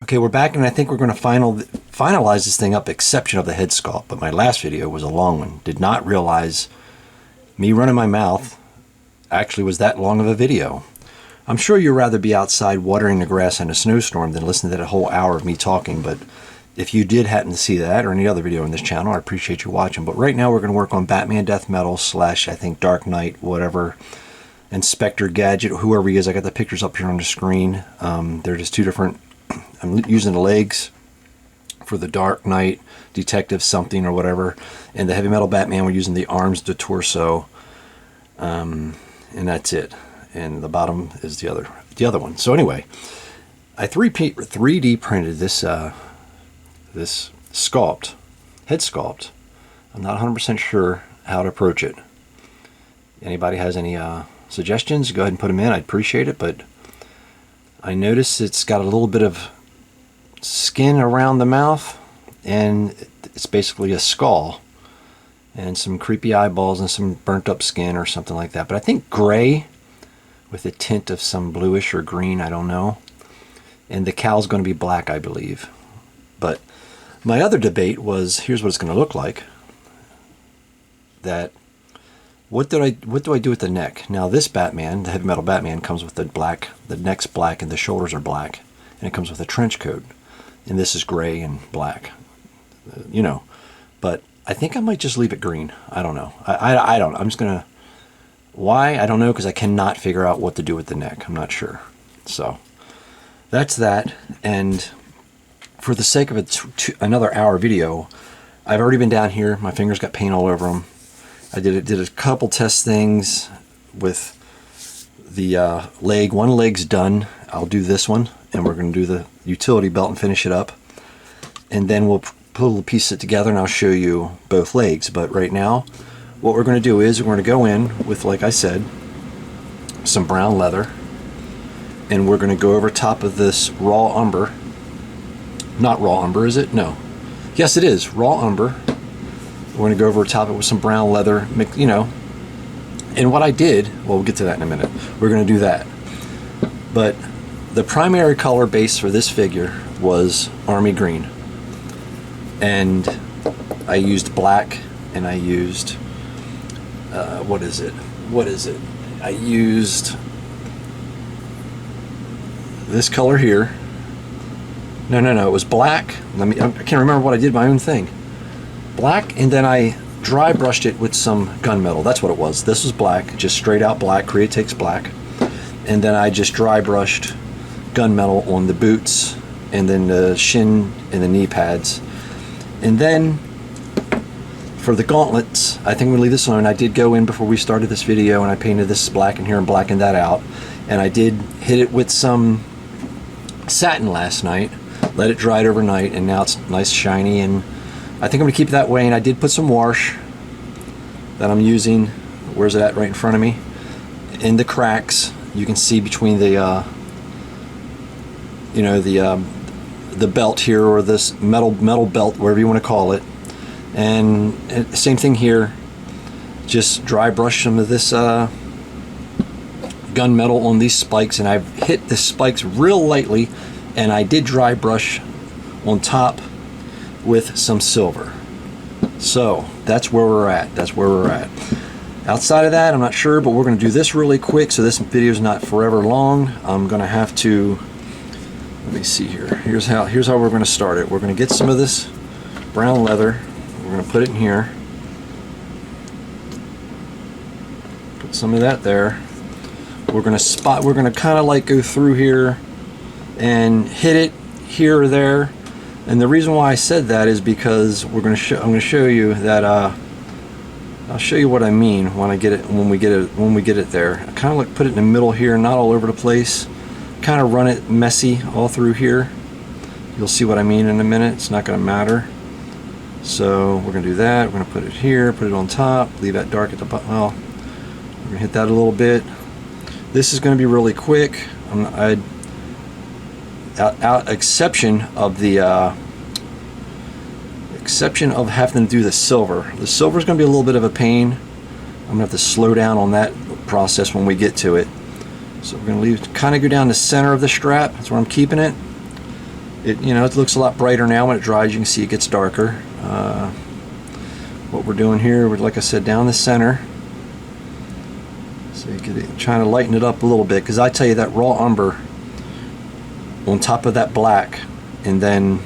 Okay, we're back, and I think we're going to finalize this thing up, exception of the head sculpt. But my last video was a long one. Did not realize me running my mouth actually was that long of a video. I'm sure you'd rather be outside watering the grass in a snowstorm than listen to that whole hour of me talking, but if you did happen to see that or any other video on this channel, I appreciate you watching. But right now we're going to work on Batman Death Metal / I think Dark Knight, whatever, Inspector Gadget, whoever he is. I got the pictures up here on the screen. They're just two different. I'm using the legs for the Dark Knight, Detective something or whatever, and the Heavy Metal Batman we're using the arms, the torso, and that's it. And the bottom is the other one. So anyway, I 3D printed this this sculpt, head sculpt. I'm not 100% sure how to approach it. Anybody has any suggestions? Go ahead and put them in. I'd appreciate it. But I notice it's got a little bit of skin around the mouth, and it's basically a skull and some creepy eyeballs and some burnt up skin or something like that. But I think gray with a tint of some bluish or green, I don't know. And the cowl's going to be black, I believe. But my other debate was, here's what it's going to look like. That what do I do with the neck? Now this Batman, the Heavy Metal Batman, comes with the neck's black and the shoulders are black, and it comes with a trench coat. And this is gray and black, you know. But I think I might just leave it green. I don't know. I don't. I'm just gonna. Why? I don't know, because I cannot figure out what to do with the neck. I'm not sure. So that's that. And for the sake of another hour video, I've already been down here. My fingers got paint all over them. I did a couple test things with the leg. One leg's done. I'll do this one, and we're going to do the utility belt and finish it up. And then we'll piece it together, and I'll show you both legs. But right now, what we're going to do is we're going to go in with, like I said, some brown leather, and we're going to go over top of this raw umber. Not raw umber, is it? No. Yes, it is raw umber. We're going to go over top of it with some brown leather, you know. And what I did, well, we'll get to that in a minute. We're going to do that. But the primary color base for this figure was army green. And I used black, and I used, what is it? I used this color here. No, it was black. I can't remember what I did, my own thing. Black, and then I dry brushed it with some gunmetal. That's what it was. This was black, just straight out black. Createx black. And then I just dry brushed gunmetal on the boots, and then the shin and the knee pads. And then for the gauntlets, I think I'm gonna leave this alone. I did go in before we started this video, and I painted this black in here and blackened that out. And I did hit it with some satin last night, let it dry overnight, and now it's nice shiny, and I think I'm gonna keep it that way. And I did put some wash that I'm using. Where's it at? Right in front of me. In the cracks, you can see between the you know, the belt here, or this metal belt, whatever you want to call it. And same thing here. Just dry brush some of this gunmetal on these spikes, and I've hit the spikes real lightly, and I did dry brush on top with some silver. So that's where we're at. Outside of that, I'm not sure, but we're going to do this really quick so this video is not forever long. I'm going to have to, let me see here. Here's how we're going to start it. We're going to get some of this brown leather. We're going to put it in here. Put some of that there. We're going to kind of like go through here and hit it here or there. And the reason why I said that is because I'm going to show you that I'll show you what I mean when we get it there. I kind of like put it in the middle here, not all over the place. Kind of run it messy all through here. You'll see what I mean in a minute. It's not going to matter. So we're going to do that. We're going to put it here, put it on top, leave that dark at the bottom. Well, we're going to hit that a little bit. This is going to be really quick. Exception of having to do the silver. The silver is going to be a little bit of a pain. I'm going to have to slow down on that process when we get to it. So we're going to kind of go down the center of the strap. That's where I'm keeping it. It looks a lot brighter now. When it dries, you can see it gets darker. What we're doing here, like I said, down the center. So you could trying to lighten it up a little bit, because I tell you, that raw umber on top of that black, and then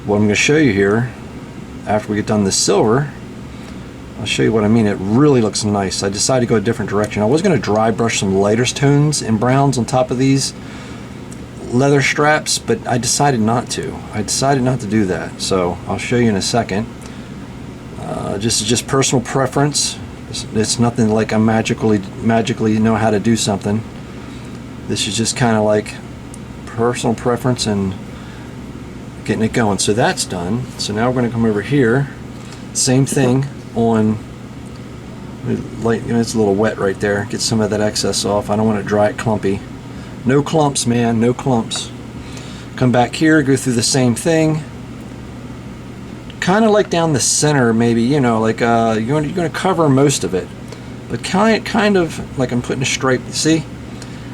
what I'm going to show you here after we get done the silver, I'll show you what I mean. It really looks nice. I decided to go a different direction. I was going to dry brush some lighter tones and browns on top of these leather straps, but I decided not to. I decided not to do that, so I'll show you in a second. Just personal preference. It's nothing like I magically know how to do something. This is just kind of like personal preference and getting it going. So that's done. So now we're going to come over here. Same thing on light. It's a little wet right there. Get some of that excess off. I don't want to dry it clumpy. No clumps, man. No clumps. Come back here. Go through the same thing. Kind of like down the center, maybe. Like you're going to cover most of it, but kind of like I'm putting a stripe. See?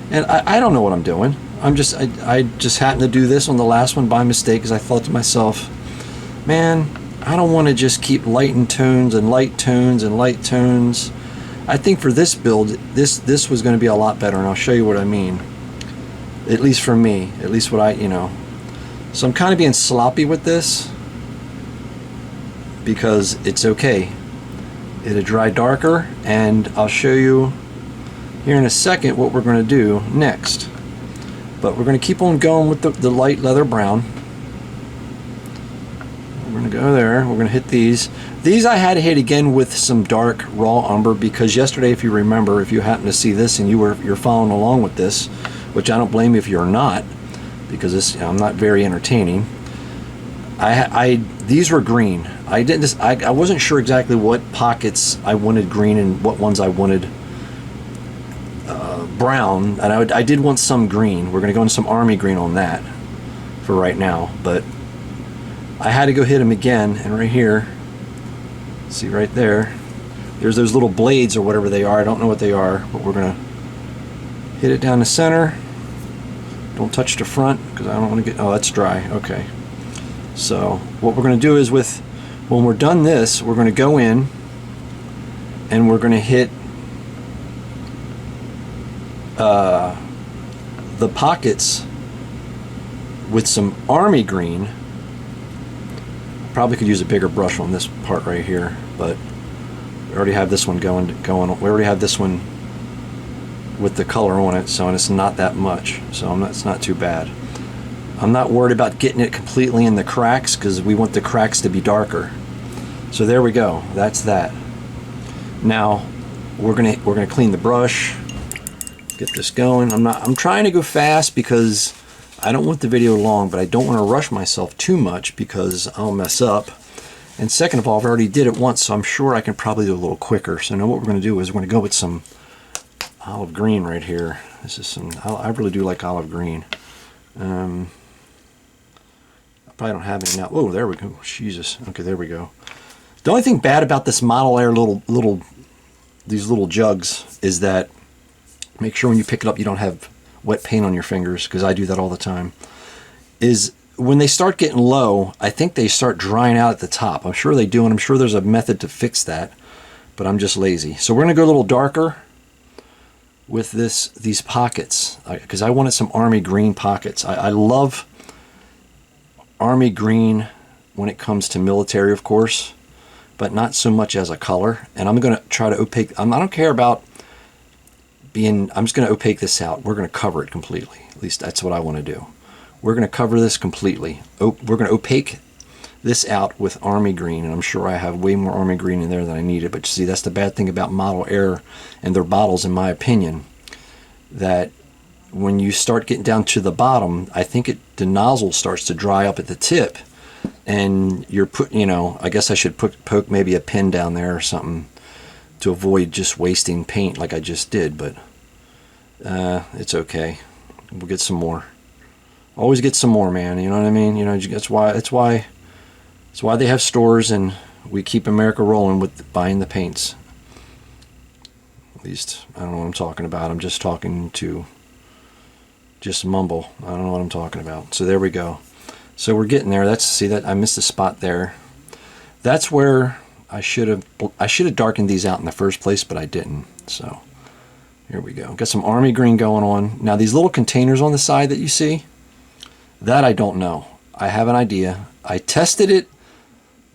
And I don't know what I'm doing. I just happened to do this on the last one by mistake, because I thought to myself, man, I don't want to just keep lightened tones and light tones and light tones. I think for this build, this was going to be a lot better, and I'll show you what I mean. At least for me, at least what So I'm kind of being sloppy with this, because it's okay. It'll dry darker, and I'll show you here in a second what we're going to do next. But we're going to keep on going with the light leather brown. We're going to go there. We're going to hit these. These I had to hit again with some dark raw umber, because yesterday, if you remember, if you happen to see this and you're following along with this, which I don't blame you if you're not, because I'm not very entertaining. These were green. I wasn't sure exactly what pockets I wanted green and what ones I wanted brown, and I did want some green. We're going to go into some army green on that for right now, but I had to go hit them again. And right here, see right there's those little blades or whatever they are. I don't know what they are, but we're going to hit it down the center. Don't touch the front, because I don't want to get, oh, that's dry. Okay. So what we're going to do is, when we're done this, we're going to go in and we're going to hit the pockets with some army green. Probably could use a bigger brush on this part right here, but we already have this one going. We already have this one with the color on it, so, and it's not that much, so it's not too bad. I'm not worried about getting it completely in the cracks, because we want the cracks to be darker. So there we go. That's that. Now we're gonna clean the brush. Get this going. I'm trying to go fast, because I don't want the video long, but I don't want to rush myself too much, because I'll mess up. And second of all, I've already did it once, so I'm sure I can probably do a little quicker. So now what we're going to do is we're going to go with some olive green right here. This is some, I really do like olive green. I probably don't have any now. Oh, there we go. Jesus. Okay, there we go. The only thing bad about this Model Air these little jugs is that make sure when you pick it up you don't have wet paint on your fingers, because I do that all the time. Is when they start getting low, I think they start drying out at the top. I'm sure they do, and I'm sure there's a method to fix that, but I'm just lazy. So we're going to go a little darker with these pockets, because I wanted some army green pockets. I love army green when it comes to military, of course, but not so much as a color. And I'm going to try to opaque. I don't care about I'm just going to opaque this out. We're going to cover it completely. At least that's what I want to do. We're going to cover this completely. We're going to opaque this out with army green, and I'm sure I have way more army green in there than I needed. But you see, that's the bad thing about Model Air and their bottles, in my opinion, that when you start getting down to the bottom, I think the nozzle starts to dry up at the tip, and you're I guess I should poke maybe a pin down there or something to avoid just wasting paint like I just did, but it's okay. We'll get some more. Always get some more, man. You know what I mean? That's why they have stores, and we keep America rolling with buying the paints. At least I don't know what I'm talking about. I'm just talking to just mumble. I don't know what I'm talking about. So there we go. So we're getting there. See that I missed a spot there. That's where I should have darkened these out in the first place, but I didn't. So here we go. Got some army green going on. Now these little containers on the side that you see, that I don't know. I have an idea. I tested it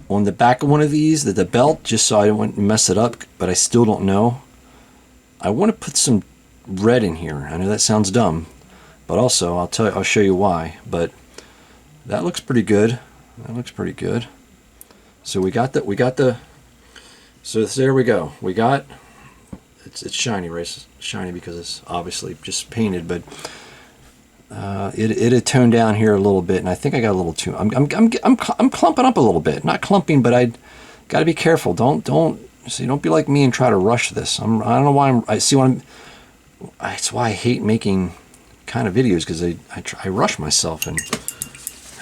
on the back of one of these, the belt, just so I wouldn't mess it up, but I still don't know. I want to put some red in here. I know that sounds dumb, but also I'll show you why. But that looks pretty good. That looks pretty good. So so there we go. We got, it's shiny, right? It's shiny because it's obviously just painted, but it had toned down here a little bit, and I think I got a little too. I'm clumping up a little bit, not clumping, but I got to be careful. Don't be like me and try to rush this. I don't know why it's why I hate making kind of videos, because I rush myself, and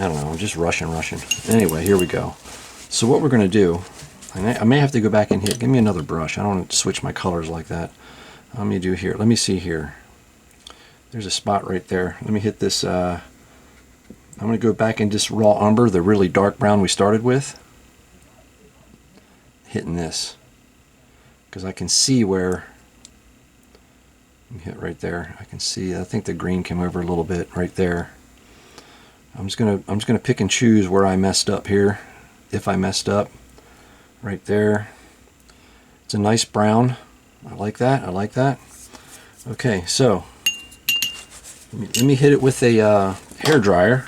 I don't know. I'm just rushing. Anyway, here we go. So what we're gonna do, and I may have to go back in here. Give me another brush. I don't want to switch my colors like that. Let me do here. Let me see here. There's a spot right there. Let me hit this. I'm going to go back in this raw umber, the really dark brown we started with. Hitting this. Because I can see where. Let me hit right there. I can see. I think the green came over a little bit right there. I'm just gonna pick and choose where I messed up here. If I messed up. Right there. It's a nice brown. I like that. I like that. Okay, so. Let me hit it with a hair dryer.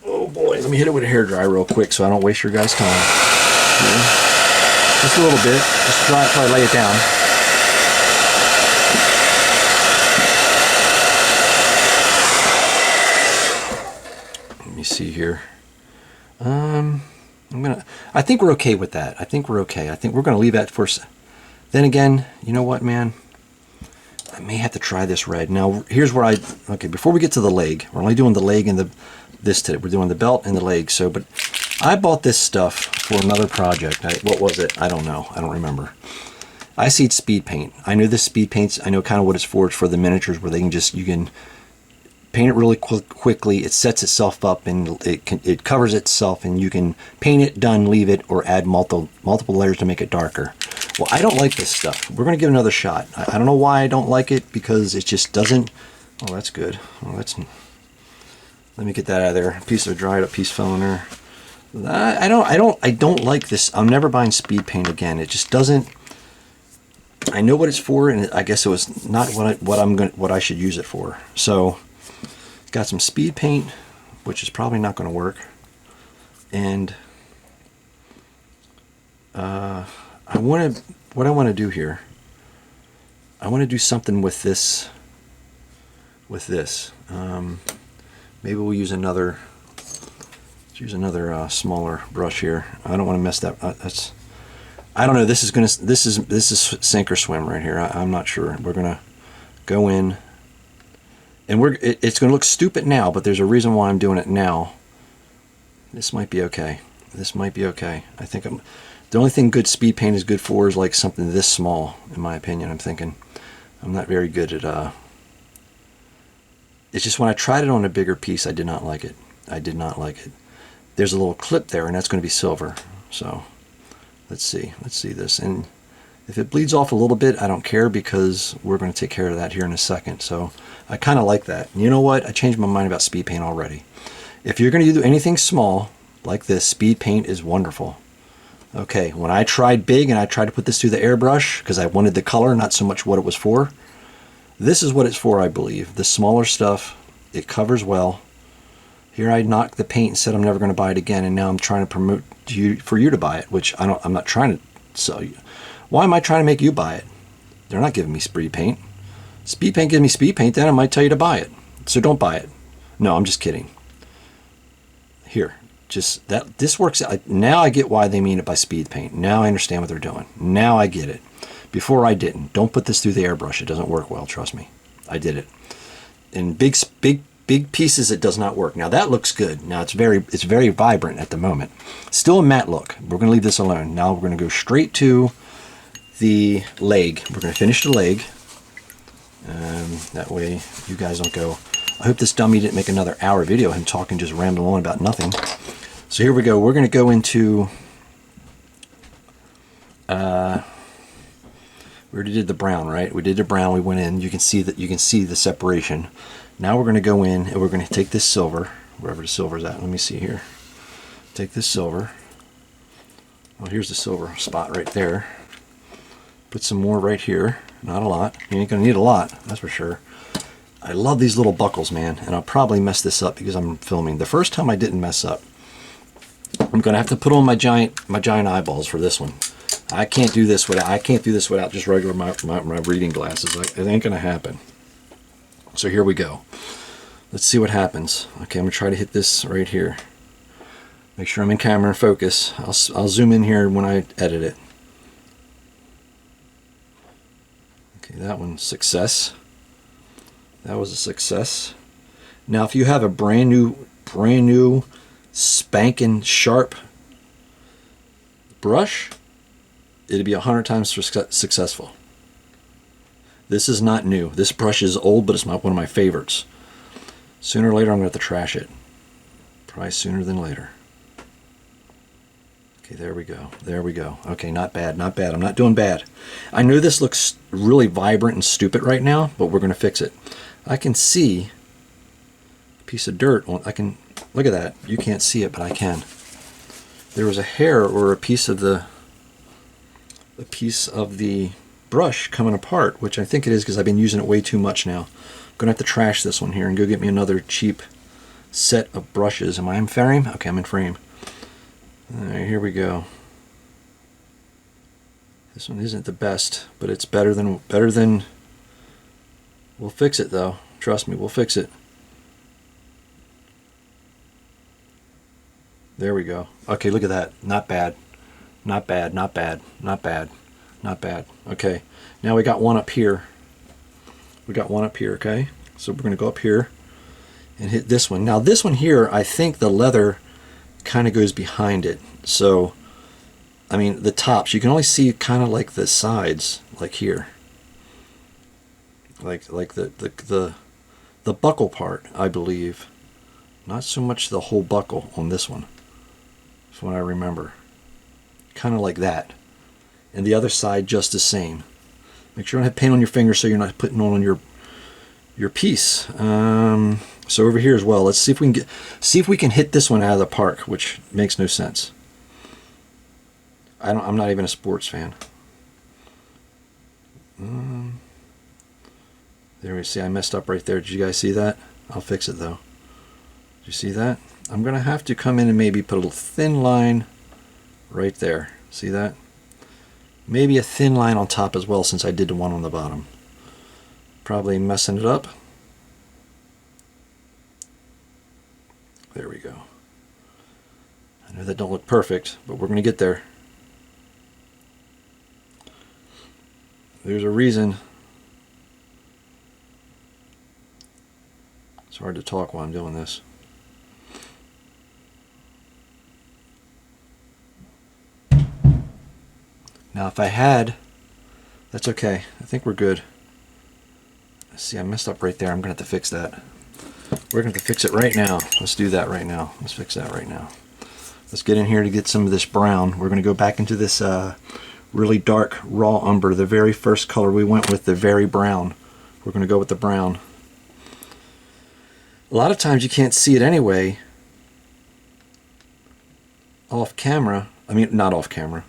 Oh boy, let me hit it with a hair dryer real quick so I don't waste your guys' time. Here. Just a little bit. Just dry it, probably lay it down. Let me see here. I think we're okay with that. I think we're okay. I think we're gonna leave that for. Then again, you know what, man? I may have to try this red. Now, here's where okay, before we get to the leg, we're only doing the leg and this today. We're doing the belt and the leg. So, but I bought this stuff for another project. What was it? I don't know. I don't remember. I see speed paint. I know this speed paints. I know kind of what it's for. It's for the miniatures where you can paint it really quickly. It sets itself up and it covers itself, and you can paint it, done, leave it, or add multiple layers to make it darker. Well, I don't like this stuff. We're going to give it another shot. I don't know why I don't like it, because it just doesn't. Oh, that's good. Oh, let me get that out of there. A piece of dried up piece fell in there. I don't like this. I'm never buying speed paint again. It just doesn't. I know what it's for, and I guess it was not what I should use it for. So, got some speed paint, which is probably not going to work, and what I want to do here, I want to do something with this. Maybe we'll use another smaller brush here. I don't want to mess that. I don't know. This is sink or swim right here. I'm not sure. We're gonna go in, and it's gonna look stupid now, but there's a reason why I'm doing it now. This might be okay. I think the only thing good speed paint is good for is like something this small, in my opinion. I'm not very good at. It's just when I tried it on a bigger piece, I did not like it. There's a little clip there, and that's going to be silver. So let's see this. And if it bleeds off a little bit, I don't care, because we're going to take care of that here in a second. So I kind of like that. You know what? I changed my mind about speed paint already. If you're going to do anything small like this, speed paint is wonderful. Okay, when I tried big and I tried to put this through the airbrush because I wanted the color, not so much what it was for. This is what it's for, I believe. The smaller stuff, it covers well. Here I knocked the paint and said I'm never going to buy it again, and now I'm trying to promote for you to buy it, which I'm not trying to sell you. Why am I trying to make you buy it? They're not giving me speed paint. Speed paint gives me speed paint, then I might tell you to buy it. So don't buy it. No, I'm just kidding. Here. Just that this works out. Now I get why they mean it by speed paint. Now I understand what they're doing. Now I get it. Before I didn't. Don't put this through the airbrush. It doesn't work well, trust me. I did it. In big pieces it does not work. Now that looks good. Now it's very vibrant at the moment. Still a matte look. We're going to leave this alone. Now we're going to go straight to the leg. We're going to finish the leg. That way you guys don't go, I hope this dummy didn't make another hour video, him talking, just rambling on about nothing. So here we go. We're going to go into... we already did the brown, right? We did the brown, we went in. You can see that, you can see the separation. Now we're going to go in and we're going to take this silver, wherever the silver's at. Let me see here. Take this silver. Well, here's the silver spot right there. Put some more right here. Not a lot. You ain't going to need a lot, that's for sure. I love these little buckles, man, and I'll probably mess this up because I'm filming. The first time I didn't mess up. I'm going to have to put on my giant eyeballs for this one. I can't do this without just regular my reading glasses. It ain't going to happen. So here we go. Let's see what happens. Okay, I'm going to try to hit this right here. Make sure I'm in camera and focus. I'll zoom in here when I edit it. Okay, that one, success. That was a success. Now, if you have a brand new spanking sharp brush, it'd be 100 times successful. This is not new. This brush is old, but it's one of my favorites. Sooner or later, I'm going to have to trash it. Probably sooner than later. Okay, there we go. There we go. Okay, not bad, not bad. I'm not doing bad. I know this looks really vibrant and stupid right now, but we're going to fix it. I can see a piece of dirt. I can look at that. You can't see it, but I can. There was a hair or a piece of the brush coming apart, which I think it is because I've been using it way too much now. I'm gonna have to trash this one here and go get me another cheap set of brushes. Am I in frame? Okay, I'm in frame. All right, here we go. This one isn't the best, but it's better than. We'll fix it though. Trust me, we'll fix it. There we go. Okay, look at that. Not bad. Not bad, not bad, not bad, not bad. Okay, now we got one up here. We got one up here, okay? So we're going to go up here and hit this one. Now this one here, I think the leather kind of goes behind it. So, I mean, the tops, you can only see kind of like the sides, like here. Like the buckle part, I believe. Not so much the whole buckle on this one. That's what I remember. Kind of like that. And the other side just the same. Make sure you don't have paint on your finger so you're not putting on your piece. So over here as well, let's see if we can hit this one out of the park, which makes no sense. I'm not even a sports fan. There we see, I messed up right there. Did you guys see that? I'll fix it though. Did you see that? I'm gonna have to come in and maybe put a little thin line right there. See that? Maybe a thin line on top as well, since I did the one on the bottom. Probably messing it up. There we go. I know that don't look perfect, but we're gonna get there. There's a reason. It's hard to talk while I'm doing this. Now if I had, that's okay. I think we're good. See, I messed up right there. I'm going to have to fix that. We're going to fix it right now. Let's do that right now. Let's fix that right now. Let's get in here to get some of this brown. We're going to go back into this really dark raw umber. The very first color we went with, the very brown. We're going to go with the brown. A lot of times you can't see it anyway off camera. I mean, not off camera.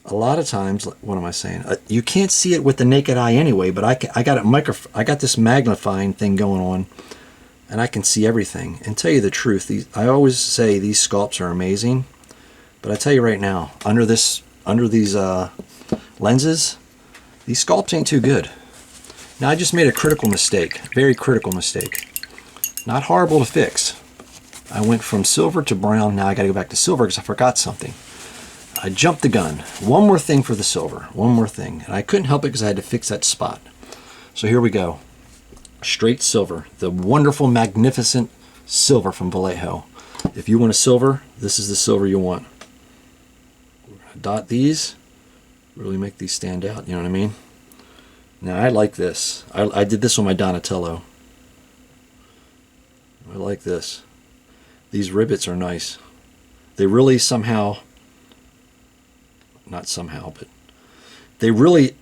A lot of times, what am I saying? You can't see it with the naked eye anyway, but I got this magnifying thing going on, and I can see everything. And tell you the truth, I always say these sculpts are amazing, but I tell you right now, under these lenses, these sculpts ain't too good. Now I just made a critical mistake, very critical mistake. Not horrible to fix. I went from silver to brown. Now I got to go back to silver because I forgot something. I jumped the gun. One more thing for the silver. One more thing. And I couldn't help it because I had to fix that spot. So here we go. Straight silver. The wonderful, magnificent silver from Vallejo. If you want a silver, this is the silver you want. Dot these. Really make these stand out. You know what I mean? Now I like this. I did this on my Donatello. I like this. These rivets are nice. They really somehow, not somehow, but they really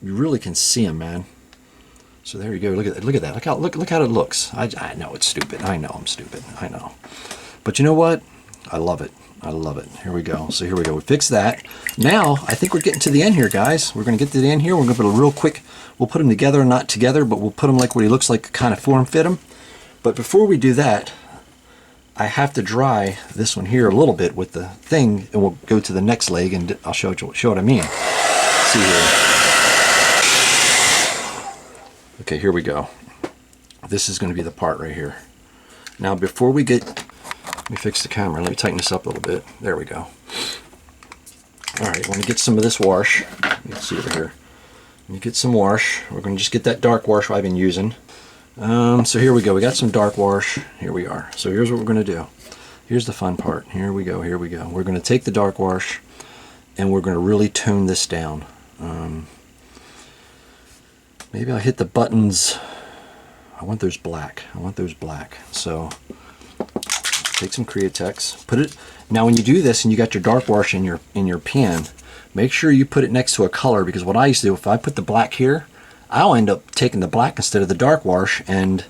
you really can see them, man. So there you go. Look at that. Look at that. Look how it looks. I know it's stupid. I know I'm stupid. I know. But you know what? I love it. I love it. Here we go. So here we go. We fixed that. Now I think we're getting to the end here, guys. We're going to get to the end here. We're going to put a real quick. We'll put them together, not together, but we'll put them like what he looks like, kind of form fit him. But before we do that, I have to dry this one here a little bit with the thing, and we'll go to the next leg, and I'll show what I mean. See here. Okay, here we go. This is going to be the part right here. Now, before we get, let me fix the camera. Let me tighten this up a little bit. There we go. All right, want to get some of this wash. Let's see over here. Let me get some wash. We're going to just get that dark wash I've been using. So here we go. We got some dark wash. Here we are. So here's what we're going to do. Here's the fun part. Here we go. Here we go. We're going to take the dark wash, and we're going to really tone this down. Maybe I'll hit the buttons. I want those black. I want those black. So take some Createx. Put it. Now when you do this and you got your dark wash in your pan, make sure you put it next to a color, because what I used to do, if I put the black here, I'll end up taking the black instead of the dark wash and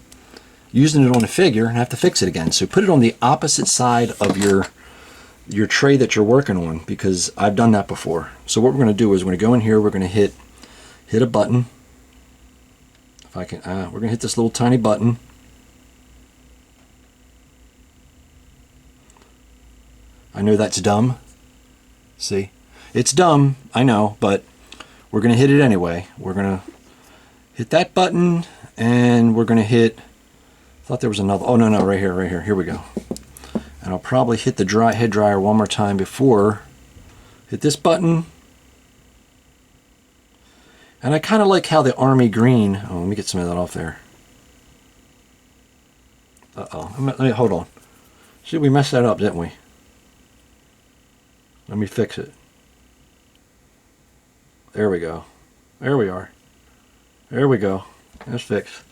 using it on a figure and have to fix it again. So put it on the opposite side of your tray that you're working on, because I've done that before. So what we're going to do is we're going to go in here, we're going to hit a button. If I can, we're going to hit this little tiny button. I know that's dumb. See? It's dumb, I know, but we're going to hit it anyway. We're going to hit that button, and we're going to hit, I thought there was another, oh no, right here, here we go. And I'll probably hit the head dryer one more time before, hit this button. And I kind of like how the army green, oh, let me get some of that off there. Let me, hold on. See, we messed that up, didn't we? Let me fix it. There we go. There we are. There we go. That's fixed.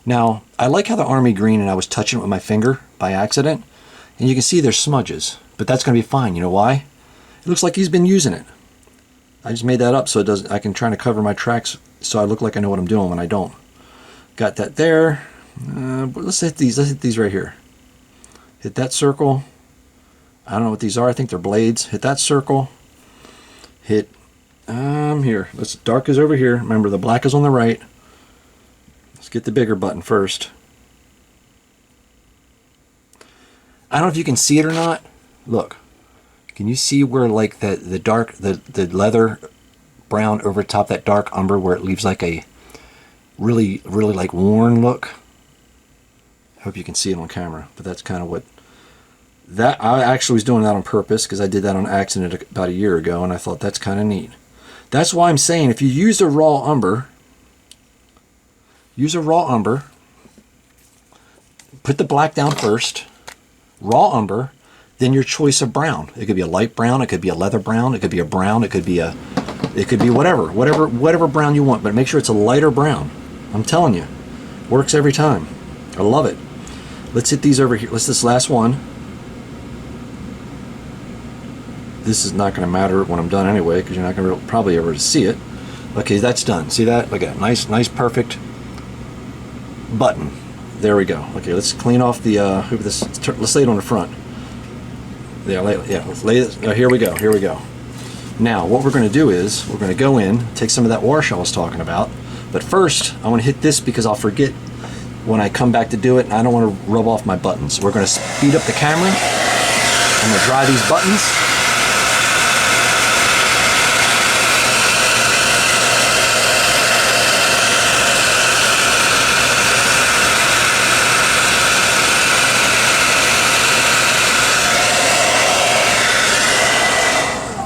Now, I like how the army green, and I was touching it with my finger by accident, and you can see there's smudges, but that's going to be fine. You know why? It looks like he's been using it. I just made that up so it doesn't. I can try to cover my tracks so I look like I know what I'm doing when I don't. Got that there. But let's hit these. Let's hit these right here. Hit that circle. I don't know what these are. I think they're blades. Hit that circle. Hit here. Let's dark is over here. Remember, the black is on the right. Let's get the bigger button first. I don't know if you can see it or not. Look. Can you see where like the leather brown over top that dark umber, where it leaves like a really like worn look? I hope you can see it on camera, but that's kind of what that, I actually was doing that on purpose, because I did that on accident about a year ago, and I thought that's kind of neat. That's why I'm saying, if you use a raw umber, put the black down first, raw umber, then your choice of brown. It could be a light brown, it could be a leather brown, it could be a brown, it could be whatever brown you want, but make sure it's a lighter brown. I'm telling you, works every time. I love it. Let's hit these over here. Let's this last one. This is not going to matter when I'm done anyway, because you're not going to probably ever see it. Okay, that's done. See that? Look at that. Nice, perfect button. There we go. Okay, let's clean off the. Let's lay it on the front. Yeah, let's lay it. Here we go. Here we go. Now, what we're going to do is we're going to go in, take some of that wash I was talking about. But first, I want to hit this because I'll forget when I come back to do it, and I don't want to rub off my buttons. We're going to speed up the camera. I'm going to dry these buttons.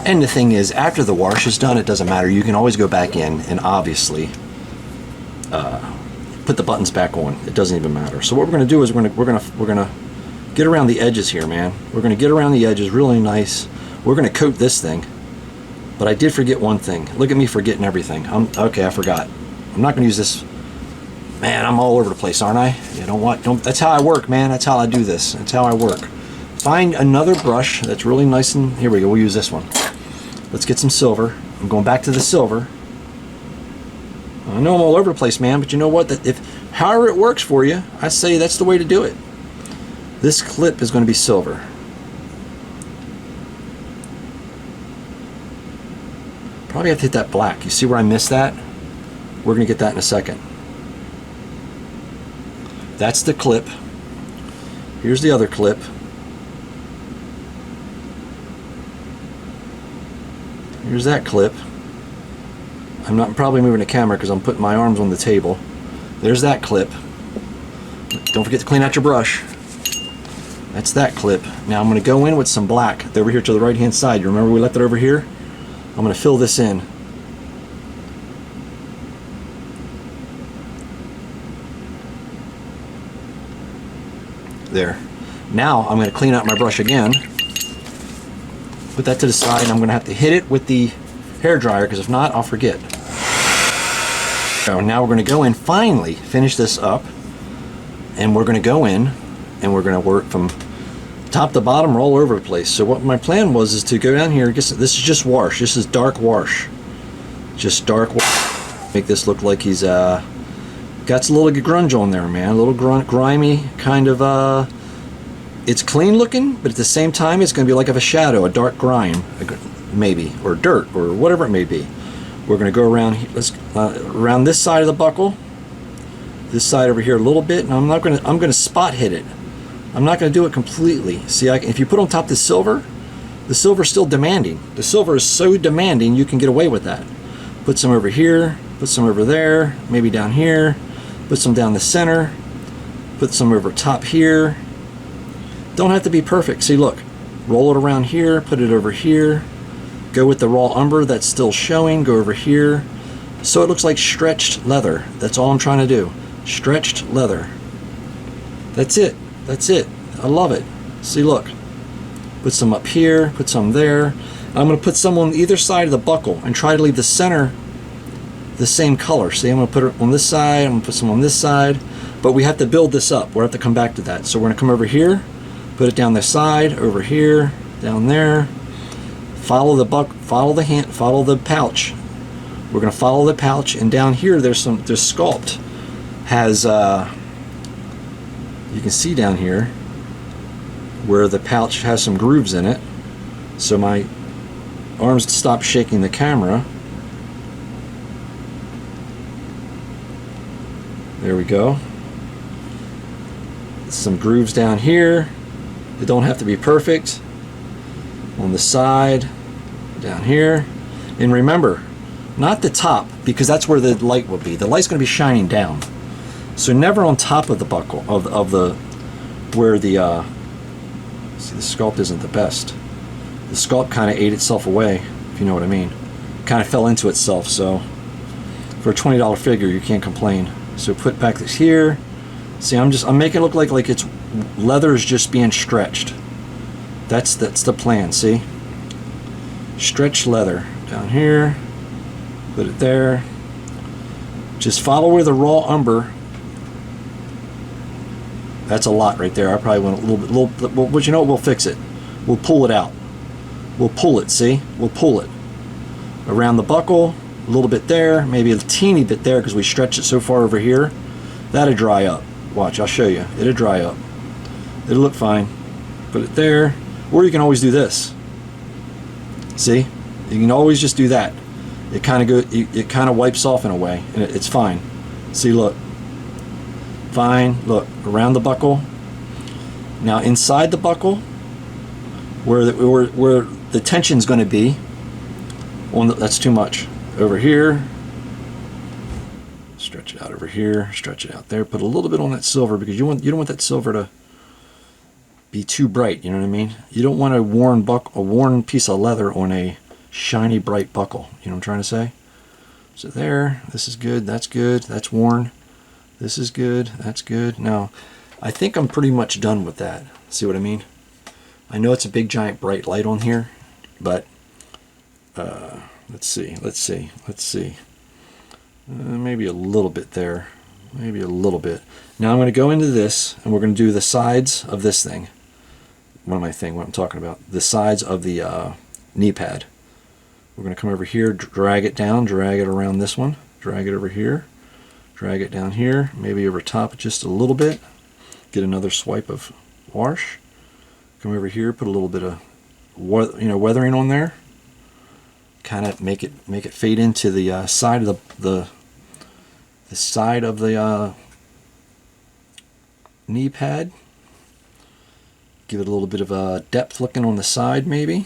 And the thing is, after the wash is done, it doesn't matter. You can always go back in and obviously put the buttons back on. It doesn't even matter. So what we're going to do is we're going to get around the edges here, man. We're going to get around the edges really nice. We're going to coat this thing. But I did forget one thing. Look at me forgetting everything. Okay, I forgot. I'm not going to use this. Man, I'm all over the place, aren't I? You don't. That's how I work, man. That's how I do this. That's how I work. Find another brush that's really nice and, here we go, we'll use this one. Let's get some silver. I'm going back to the silver. I know I'm all over the place, man, but you know what? That if however it works for you, I say that's the way to do it. This clip is going to be silver. Probably have to hit that black. You see where I missed that? We're going to get that in a second. That's the clip. Here's the other clip. Here's that clip. I'm not probably moving the camera because I'm putting my arms on the table. There's that clip. Don't forget to clean out your brush. That's that clip. Now I'm going to go in with some black over here to the right hand side. You remember we left it over here? I'm going to fill this in. There. Now I'm going to clean out my brush again. Put that to the side, and I'm going to have to hit it with the hair dryer because if not, I'll forget. So now we're going to go in, finally finish this up, and we're going to go in and we're going to work from top to bottom, all over the place. So what my plan was is to go down here. This is just wash. This is dark wash. Just dark wash. Make this look like he's got a little grunge on there, man. A little grimy kind of. It's clean looking, but at the same time, it's going to be like a shadow, a dark grime, maybe, or dirt, or whatever it may be. We're going to go around. Let's around this side of the buckle, this side over here a little bit, and I'm going to spot hit it. I'm not going to do it completely. See, if you put on top the silver's still demanding. The silver is so demanding, you can get away with that. Put some over here, put some over there, maybe down here, put some down the center, put some over top here. Don't have to be perfect. See, look, roll it around here, put it over here, go with the raw umber that's still showing, go over here. So it looks like stretched leather. That's all I'm trying to do. Stretched leather. That's it. That's it. I love it. See, look. Put some up here, put some there. I'm going to put some on either side of the buckle and try to leave the center the same color. See, I'm going to put it on this side, I'm going to put some on this side, but we have to build this up. We'll have to come back to that. So we're going to come over here, put it down the side, over here, down there. Follow the pouch. We're going to follow the pouch, and down here there's sculpt has you can see down here where the pouch has some grooves in it. So my arms stop shaking the camera. There we go. Some grooves down here. They don't have to be perfect. On the side, down here. And remember, not the top, because that's where the light will be. The light's going to be shining down. So never on top of the buckle, of the, where the, see, the sculpt isn't the best. The sculpt kind of ate itself away, if you know what I mean. Kind of fell into itself, so for a $20 figure, you can't complain. So put back this here. See, I'm making it look like it's leather is just being stretched. That's the plan, see? Stretched leather down here. Put it there. Just follow where the raw umber. That's a lot right there. I probably went a little bit, but you know what? We'll fix it. We'll pull it out. We'll pull it, see? We'll pull it. Around the buckle, a little bit there, maybe a teeny bit there because we stretched it so far over here. That'll dry up. Watch, I'll show you. It'll dry up. It'll look fine. Put it there. Or you can always do this. See? You can always just do that. It kind of wipes off in a way, and it's fine. See, look. Fine. Look, around the buckle. Now inside the buckle, where the tension's going to be, that's too much. Over here. Stretch it out over here. Stretch it out there. Put a little bit on that silver because you don't want that silver to be too bright. You know what I mean? You don't want a worn piece of leather on a shiny bright buckle. You know what I'm trying to say? So there. This is good. That's good. That's worn. This is good. That's good. Now, I think I'm pretty much done with that. See what I mean? I know it's a big giant bright light on here, but let's see. Maybe a little bit there. maybe a little bit. Now I'm going to go into this, and we're going to do the sides of this thing. What I'm talking about. The sides of the knee pad. We're going to come over here, drag it down, drag it around this one, drag it over here, drag it down here, maybe over top just a little bit. Get another swipe of wash. Come over here, put a little bit of weathering on there. Kind of make it fade into the side of the side of the knee pad. Give it a little bit of a depth looking on the side, maybe.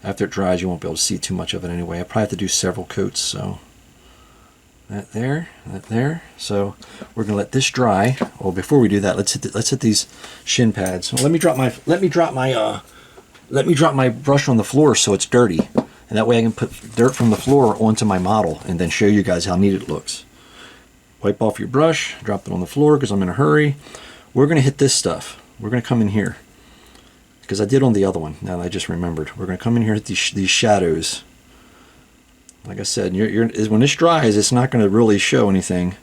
After it dries, you won't be able to see too much of it anyway. I probably have to do several coats, so that there, that there. So we're gonna let this dry. Well, before we do that, let's hit these shin pads. Well, let me drop my brush on the floor so it's dirty, and that way I can put dirt from the floor onto my model and then show you guys how neat it looks. Wipe off your brush, drop it on the floor because I'm in a hurry. We're gonna hit this stuff. We're gonna come in here, because I did on the other one. Now that I just remembered, we're going to come in here at these shadows. Like I said, when this dries, it's not going to really show anything.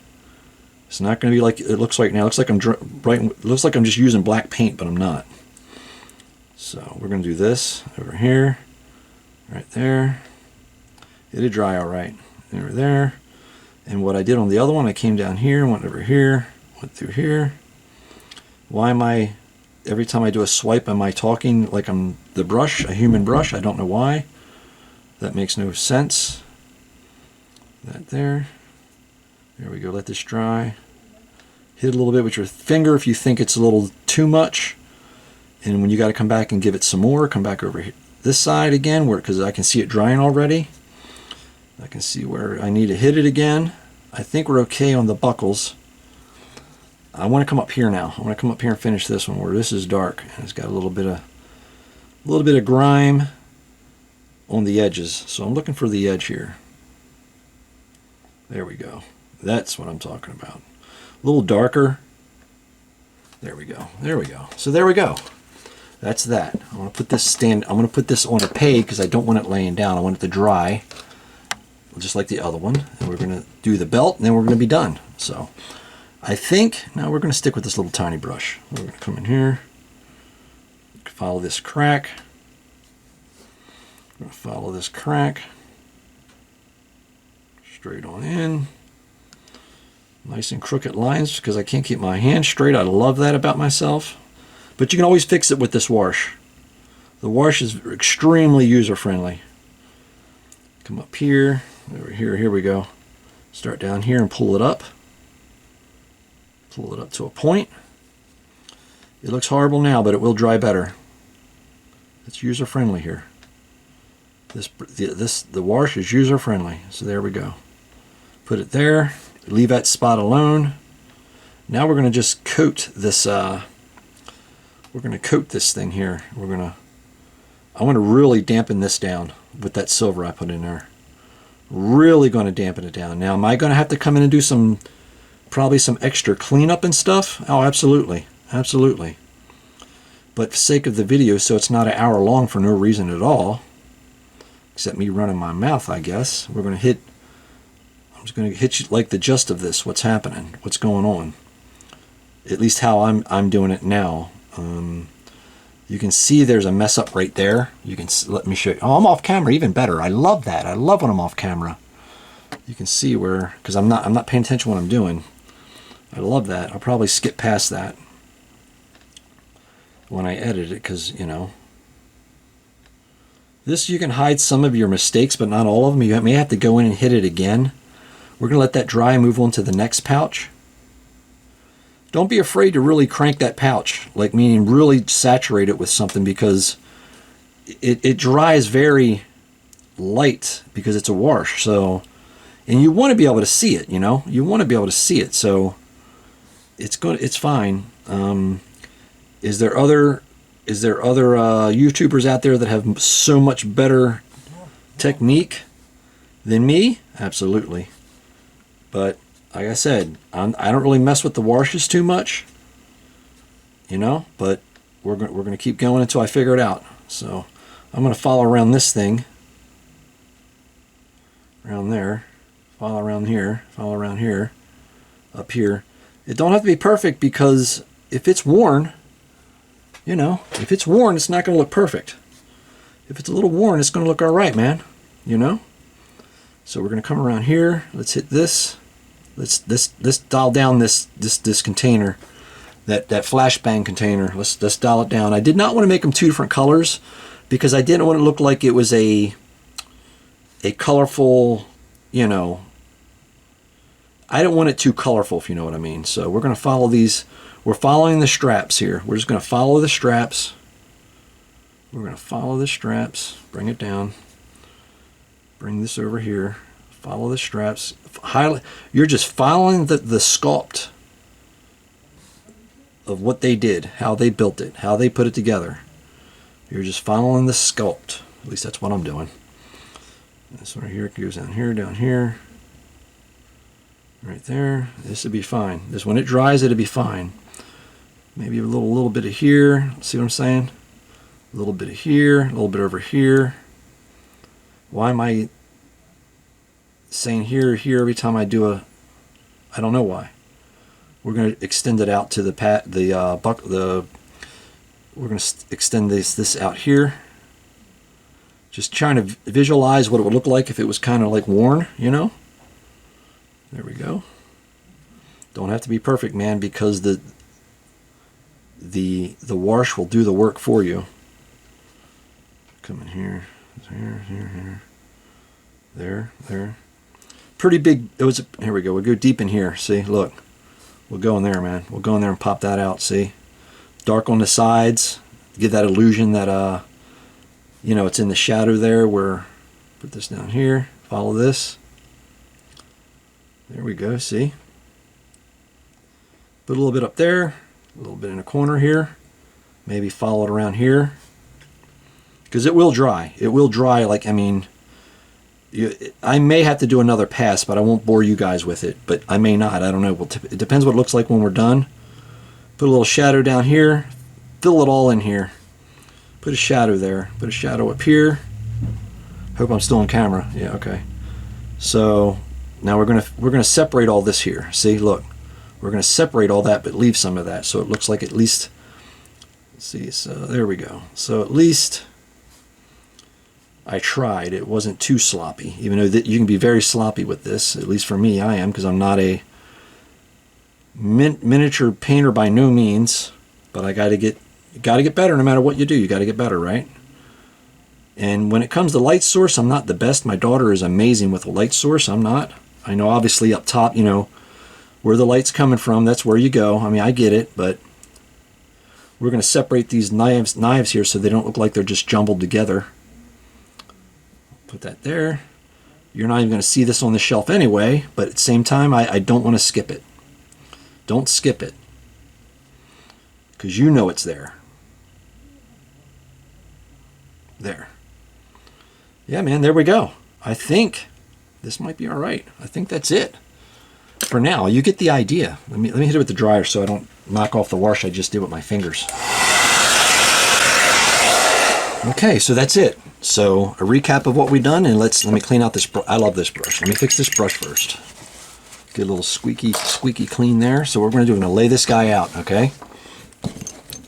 It's not going to be like it looks like now. It looks like looks like I'm just using black paint, but I'm not. So we're going to do this over here, right there. It'll dry all right. Over there. And what I did on the other one, I came down here, went over here, went through here. Why am I? Every time I do a swipe, am I talking like I'm the brush, a human brush? I don't know why. That makes no sense. That there. There we go. Let this dry. Hit it a little bit with your finger if you think it's a little too much. And when you got to come back and give it some more, come back over here. This side again, because I can see it drying already. I can see where I need to hit it again. I think we're okay on the buckles. I want to come up here now. I want to come up here and finish this one where this is dark and it's got a little bit of grime on the edges. So I'm looking for the edge here. There we go. That's what I'm talking about. A little darker. There we go. There we go. So there we go. That's that. I'm going to put this on a peg because I don't want it laying down. I want it to dry, just like the other one. And we're going to do the belt, and then we're going to be done. So I think now we're going to stick with this little tiny brush. We're going to come in here, follow this crack. We're going to follow this crack straight on in. Nice and crooked lines because I can't keep my hand straight. I love that about myself. But you can always fix it with this wash. The wash is extremely user-friendly. Come up here, over here, here we go. Start down here and pull it up. Pull it up to a point. It looks horrible now, but it will dry better. It's user-friendly here. The wash is user-friendly. So there we go. Put it there. Leave that spot alone. Now we're going to just coat this. We're going to coat this thing here. I want to really dampen this down with that silver I put in there. Really going to dampen it down. Now, am I going to have to come in and do probably some extra cleanup and stuff? Oh, absolutely. Absolutely. But for the sake of the video, so it's not an hour long for no reason at all, except me running my mouth, I guess, I'm just going to hit you like the gist of this, what's happening, what's going on. At least how I'm doing it now. You can see there's a mess up right there. You can let me show you. Oh, I'm off camera, even better. I love that. I love when I'm off camera. You can see where, because I'm not paying attention to what I'm doing. I love that. I'll probably skip past that when I edit it, because this, you can hide some of your mistakes, but not all of them. You may have to go in and hit it again. We're going to let that dry and move on to the next pouch. Don't be afraid to really crank that pouch, like meaning really saturate it with something, because it dries very light because it's a wash. So, and you want to be able to see it, you want to be able to see it. So it's good. It's fine. Is there other YouTubers out there that have so much better technique than me? Absolutely. But like I said, I don't really mess with the washes too much, but we're going to keep going until I figure it out. So I'm going to follow around this thing, around there, follow around here, follow around here, up here. It don't have to be perfect, because if it's worn, you know, if it's worn, it's not going to look perfect. If it's a little worn, it's going to look all right, man. You know? So we're going to come around here. Let's hit this. Let's dial down this container, that flashbang container. Let's dial it down. I did not want to make them two different colors, because I didn't want it to look like it was a colorful, you know, I didn't want it too colorful, if you know what I mean. So we're going to follow these. We're following the straps here. We're just going to follow the straps. We're going to follow the straps. Bring it down. Bring this over here. Follow the straps. You're just following the sculpt of what they did, how they built it, how they put it together. You're just following the sculpt. At least that's what I'm doing. This one here goes down here, right there. This would be fine. This, when it dries, it'll be fine. Maybe a little bit of here. See what I'm saying? A little bit of here, a little bit over here. Why am I saying here every time I do a? I don't know why. We're going to extend it out to we're going to extend this out here. Just trying to visualize what it would look like if it was kind of like worn, you know? There we go. Don't have to be perfect, man, because the wash will do the work for you. Come in here, here. There. Pretty big. Here we go. We'll go deep in here. See, look. We'll go in there, man. We'll go in there and pop that out. See? Dark on the sides. Give that illusion that, you know, it's in the shadow there. Put this down here. Follow this. There we go. See? Put a little bit up there. A little bit in a corner here. Maybe follow it around here. Because it will dry. It will dry, like, I mean, I may have to do another pass, but I won't bore you guys with it. But I may not. I don't know. It depends what it looks like when we're done. Put a little shadow down here. Fill it all in here. Put a shadow there. Put a shadow up here. Hope I'm still on camera. Yeah, okay. So now we're gonna separate all this here. See, look. We're gonna separate all that, but leave some of that, so it looks like at least. Let's see. So there we go. So at least I tried. It wasn't too sloppy, even though you can be very sloppy with this. At least for me, I am, because I'm not a miniature painter by no means. But I got to get better. No matter what you do, you got to get better, right? And when it comes to light source, I'm not the best. My daughter is amazing with a light source. I'm not. I know, obviously, up top, you know, where the light's coming from, that's where you go. I mean, I get it, but we're going to separate these knives here so they don't look like they're just jumbled together. Put that there. You're not even going to see this on the shelf anyway, but at the same time, I don't want to skip it. Don't skip it, because you know it's there. There. Yeah, man, there we go. I think this might be all right. I think that's it. For now, you get the idea. Let me hit it with the dryer so I don't knock off the wash I just did with my fingers. Okay, so that's it. So a recap of what we've done, and let me clean out this brush. I love this brush. Let me fix this brush first. Get a little squeaky clean there. So what we're going to do, we're going to lay this guy out, okay?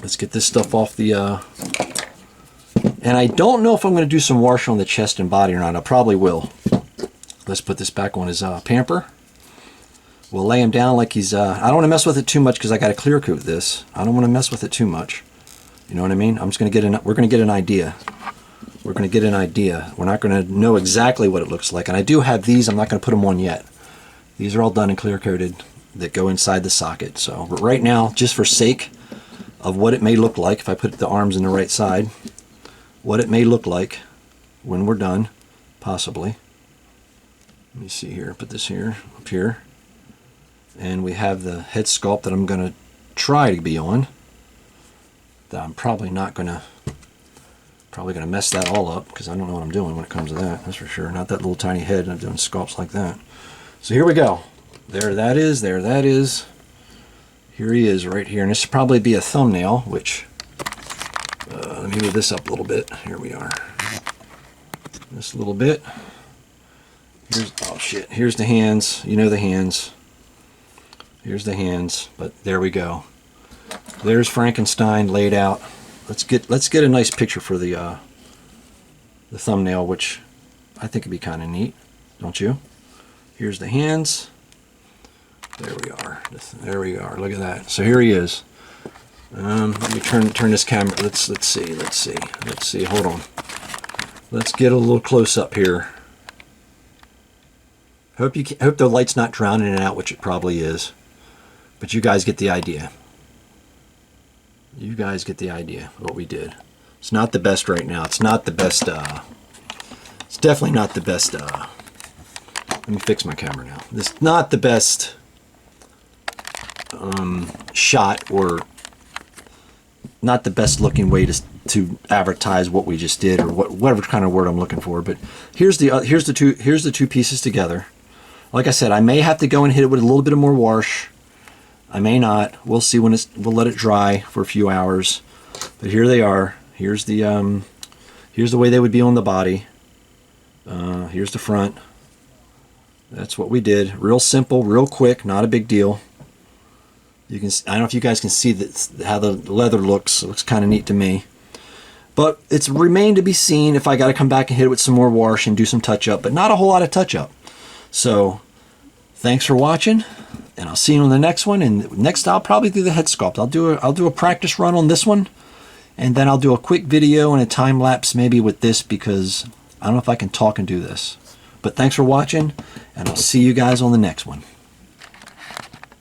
Let's get this stuff off the... And I don't know if I'm going to do some wash on the chest and body or not. I probably will. Let's put this back on his pamper. We'll lay him down like he's... I don't want to mess with it too much because I got to clear coat this. I don't want to mess with it too much. You know what I mean? I'm just going to get we're going to get an idea. We're going to get an idea. We're not going to know exactly what it looks like. And I do have these. I'm not going to put them on yet. These are all done and clear coated that go inside the socket. So but right now, just for sake of what it may look like, if I put the arms in the right side, what it may look like when we're done, possibly. Let me see here. Put this here, up here. And we have the head sculpt that I'm going to try to be on. That I'm probably not going to... Probably going to mess that all up because I don't know what I'm doing when it comes to that. That's for sure. Not that little tiny head. I'm doing sculpts like that. So here we go. There that is. There that is. Here he is right here. And this should probably be a thumbnail, which... let me move this up a little bit. Here we are. Just a little bit. Here's, oh shit. Here's the hands. You know the hands. Here's the hands, but there we go. There's Frankenstein laid out. Let's get a nice picture for the thumbnail, which I think would be kind of neat, don't you? Here's the hands. There we are. There we are. Look at that. So here he is. Let me turn this camera. Let's see. Hold on. Let's get a little close up here. Hope the light's not drowning it out, which it probably is. But you guys get the idea. You guys get the idea of what we did. It's not the best right now. It's not the best. It's definitely not the best. Let me fix my camera now. This is not the best shot, or not the best looking way to advertise what we just did, or whatever kind of word I'm looking for. But here's the two pieces together. Like I said, I may have to go and hit it with a little bit of more wash. I may not. We'll see when we'll let it dry for a few hours. But here they are. Here's the way they would be on the body. Here's the front. That's what we did. Real simple, real quick, not a big deal. I don't know if you guys can see how the leather looks. It looks kind of neat to me. But it's remained to be seen if I got to come back and hit it with some more wash and do some touch up, but not a whole lot of touch up. So thanks for watching, and I'll see you on the next one. And next I'll probably do the head sculpt. I'll do a practice run on this one, and then I'll do a quick video and a time lapse maybe with this, because I don't know if I can talk and do this. But thanks for watching, and I'll see you guys on the next one.